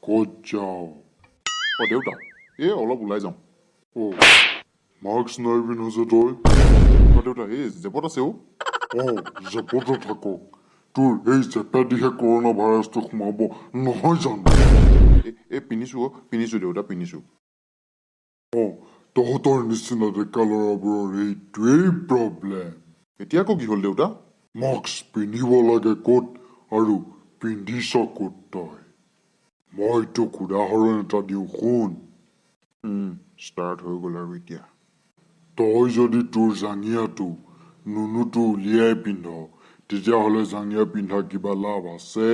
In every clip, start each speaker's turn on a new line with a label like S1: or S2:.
S1: ক'ত যাওঁ দেউতা অলপ ওলাই যাওঁ মাস্ক নাই পিন্ধোছে তই দেউতা জেপত আছে জেপতে থাকক তোৰ এই জেপেদিহে কৰোণা ভাইৰাছটো সোমাব নহয় জানো পিন্ধিছো দেউতা পিন্ধিছো তহঁতৰ নিচিনা ডেকা ল'ৰাবোৰৰ এইটোৱেই প্ৰব্লেম এতিয়া আকৌ কি হ'ল দেউতা মাস্ক পিন্ধিব লাগে ক'ত আৰু পিন্ধিছ ক'ত তই মই তোক উদাহৰণ এটা দিওঁ শুন ষ্টাৰ্ট হৈ গ'ল আৰু এতিয়া তই যদি তোৰ জাঙিয়াটো নুনুটো উলিয়াই পিন্ধ তেতিয়াহ'লে জাঙিয়া পিন্ধা কিবা লাভ আছে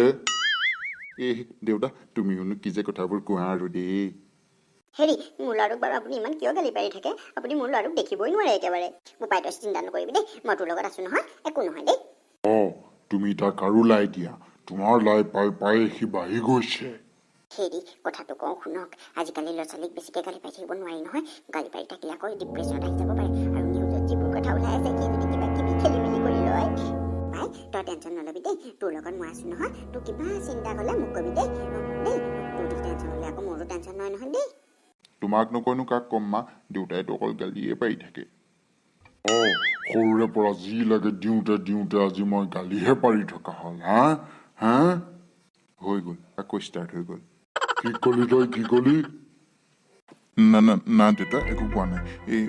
S1: দেউতা তুমিওনো কি যে কথাবোৰ কোৱা আৰু দেই
S2: হেৰি মোৰ ল'ৰাটোক বাৰু আপুনি ইমান কিয় গালি পাৰি থাকে আপুনি মোৰ ল'ৰাটোক দেখিবই নোৱাৰে একেবাৰে বোপাই তই চিন্তা নকৰিবি দেই মই তোৰ লগত আছো নহয় একো নহয় দেই
S1: তুমি তাক আৰু লাই দিয়া তোমাৰ লাই পাই পাই সি বাঢ়ি গৈছে
S2: হেৰি কথাটো কওঁ শুনক আজিকালি ল'ৰা ছোৱালীক বেছিকৈ গালি পাই থাকিব নোৱাৰি নহয় গালি পাৰি থাকিলে আকৌ ডিপ্ৰেশ্যনত আহি যাব পাৰে আৰু নিউজত যিবোৰ কথা ওলাই আছে সি যদি কিবা কিবি খেলি মেলি কৰি লয় ভাই তই টেনশ্যন নল'বি দেই তোৰ লগত মই আছো নহয় তোৰ কিবা চিন্তা হ'লে মোক কবি দেই তোৰ টেনশ্যন হ'লে আকৌ মোৰো টেনশ্যন নহয় নহয় দেই
S1: তোমাক নকয়নো কাক কম মা দেউতাইতো অকল গালিয়ে পাৰি থাকে সৰুৰে পৰা যি লাগে দিওঁতে আজি মই গালিহে পাৰি থকা হ'ল হা হৈ গ'ল আকৌ ষ্টাৰ্ট হৈ গ'ল কি কলি তই কি কলি না দেউতা একো কোৱা নাই এই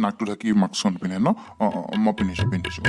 S1: নাকটো ঢাকি মাস্কখন পিন্ধে ন মই পিন্ধিছো